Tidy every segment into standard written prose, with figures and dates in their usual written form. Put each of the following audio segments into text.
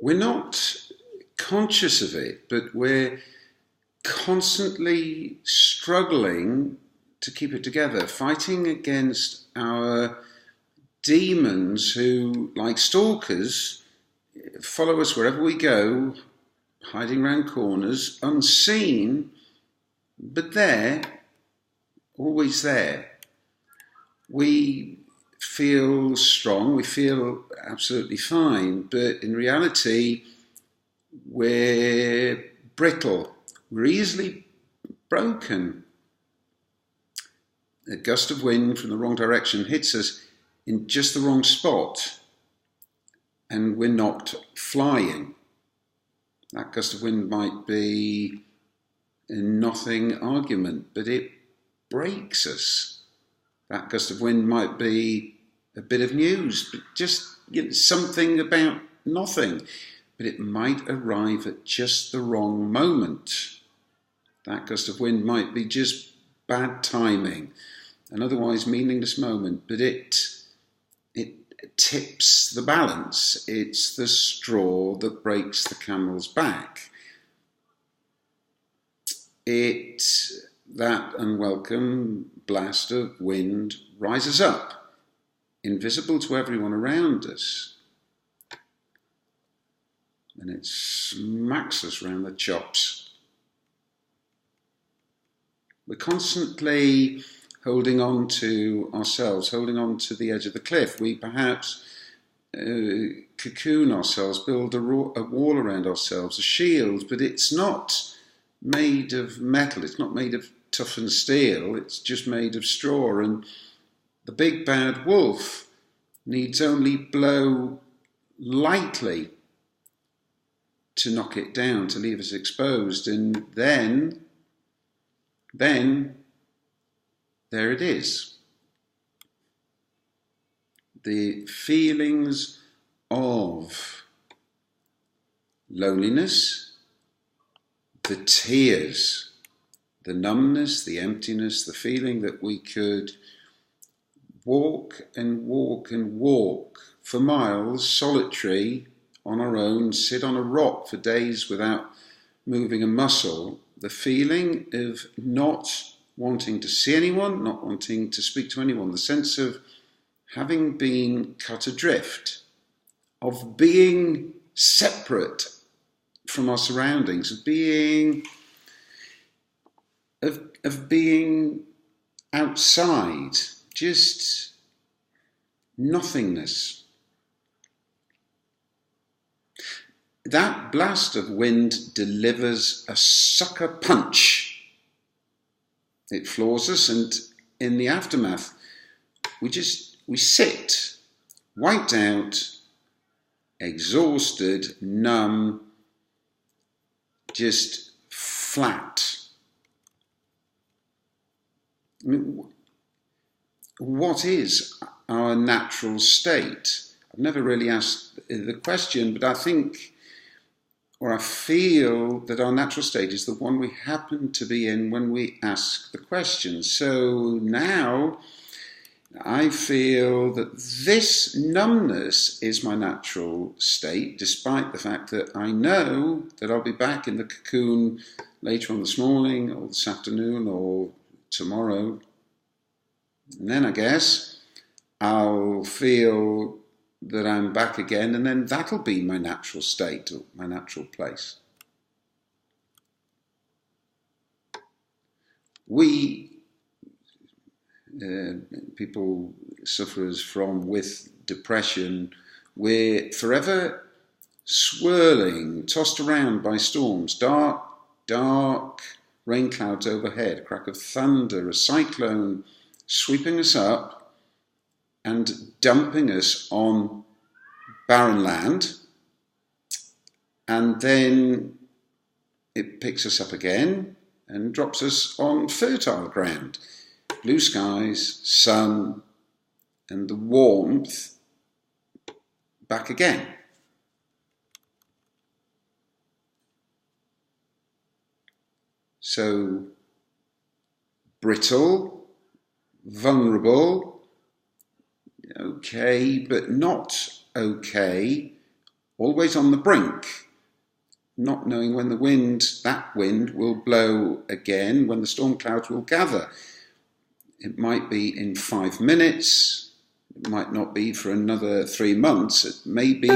we're not conscious of it, but we're constantly struggling to keep it together, fighting against our demons who, like stalkers, follow us wherever we go, hiding round corners, unseen, but there, always there. We feel strong, we feel absolutely fine, but in reality, we're brittle, we're easily broken. A gust of wind from the wrong direction hits us in just the wrong spot, and we're knocked flying. That gust of wind might be a nothing argument, but it breaks us. That gust of wind might be a bit of news, but just something about nothing. But it might arrive at just the wrong moment. That gust of wind might be just bad timing, an otherwise meaningless moment, but it tips the balance. It's the straw that breaks the camel's back. That unwelcome blast of wind rises up, invisible to everyone around us, and it smacks us round the chops. We're constantly holding on to ourselves, holding on to the edge of the cliff. We perhaps cocoon ourselves, build a wall around ourselves, a shield, but it's not made of metal, it's not made of toughened steel, it's just made of straw, and the big bad wolf needs only blow lightly to knock it down, to leave us exposed, and then there it is. The feelings of loneliness, the tears, the numbness, the emptiness, the feeling that we could walk and walk and walk for miles, solitary, on our own, sit on a rock for days without moving a muscle, the feeling of not wanting to see anyone, not wanting to speak to anyone, the sense of having been cut adrift, of being separate from our surroundings, of being outside, just nothingness. That blast of wind delivers a sucker punch. It floors us, and in the aftermath, we sit, wiped out, exhausted, numb, just flat. I mean, what is our natural state? I've never really asked the question, but I think, or I feel that our natural state is the one we happen to be in when we ask the question. So now I feel that this numbness is my natural state, despite the fact that I know that I'll be back in the cocoon later on this morning or this afternoon or tomorrow. And then I guess I'll feel that I'm back again, and then that'll be my natural state, or my natural place. People, sufferers with depression, we're forever swirling, tossed around by storms, dark rain clouds overhead, a crack of thunder, a cyclone sweeping us up and dumping us on barren land, and then it picks us up again and drops us on fertile ground. Blue skies, sun, and the warmth back again. So brittle, vulnerable, okay, but not okay, always on the brink, not knowing when that wind will blow again, when the storm clouds will gather. It might be in 5 minutes, it might not be for another 3 months, maybe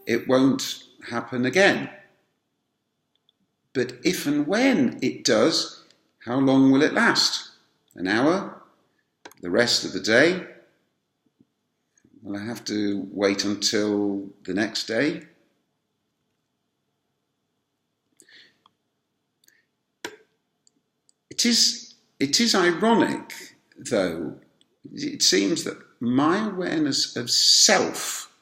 it won't happen again. But if and when it does, how long will it last? An hour? The rest of the day? Will I have to wait until the next day? It is ironic, though. It seems that my awareness of self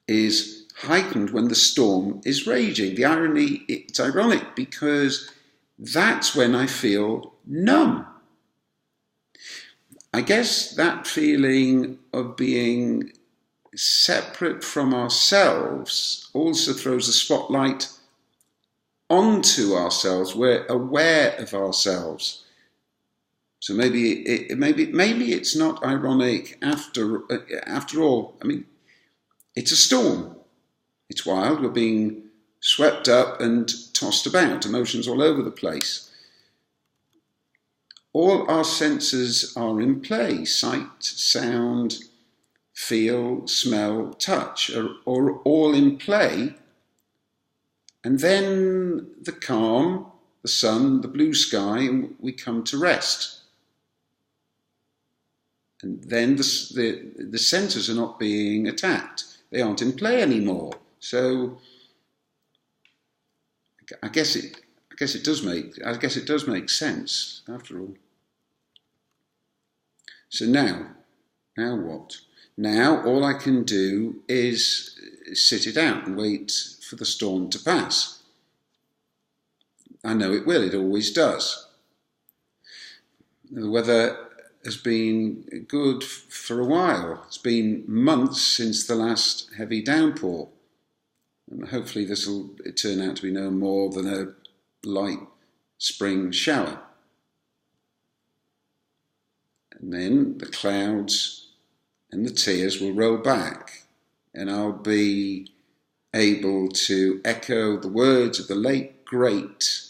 is heightened when the storm is raging. It's ironic because that's when I feel numb. I guess that feeling of being separate from ourselves also throws a spotlight onto ourselves. We're aware of ourselves. So maybe it's not ironic after all. I mean, it's a storm. It's wild. We're being swept up and tossed about. Emotions all over the place. All our senses are in play. Sight, sound, feel, smell, touch are all in play. And then the calm, the sun, the blue sky, and we come to rest. And then the senses are not being attacked. They aren't in play anymore. So I guess it does make sense after all. So now what? Now all I can do is sit it out and wait for the storm to pass. I know it will, it always does. The weather has been good for a while. It's been months since the last heavy downpour. And hopefully this will turn out to be no more than a light spring shower. And then the clouds and the tears will roll back, and I'll be able to echo the words of the late great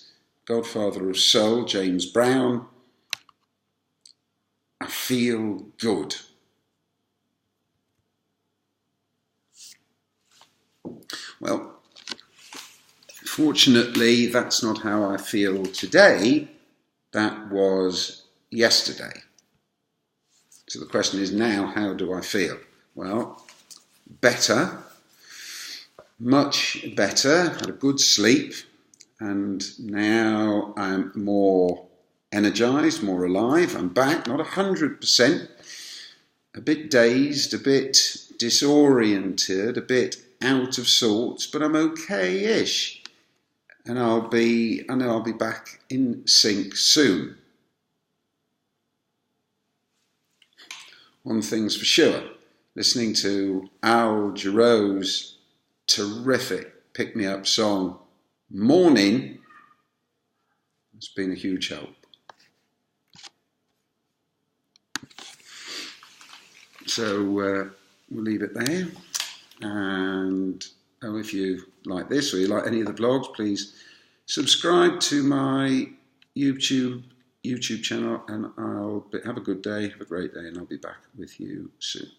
godfather of soul, James Brown. I feel good. Well, fortunately, that's not how I feel today. That was yesterday. So the question is now, how do I feel? Well, better, much better. Had a good sleep, and now I'm more energized, more alive. I'm back, not 100%, a bit dazed, a bit disoriented, a bit out of sorts, but I'm okay-ish. And I know I'll be back in sync soon. One thing's for sure, listening to Al Jarreau's terrific pick-me-up song, Morning, has been a huge help. So we'll leave it there. And if you like this or you like any of the vlogs, please subscribe to my YouTube channel, and have a good day, have a great day, and I'll be back with you soon.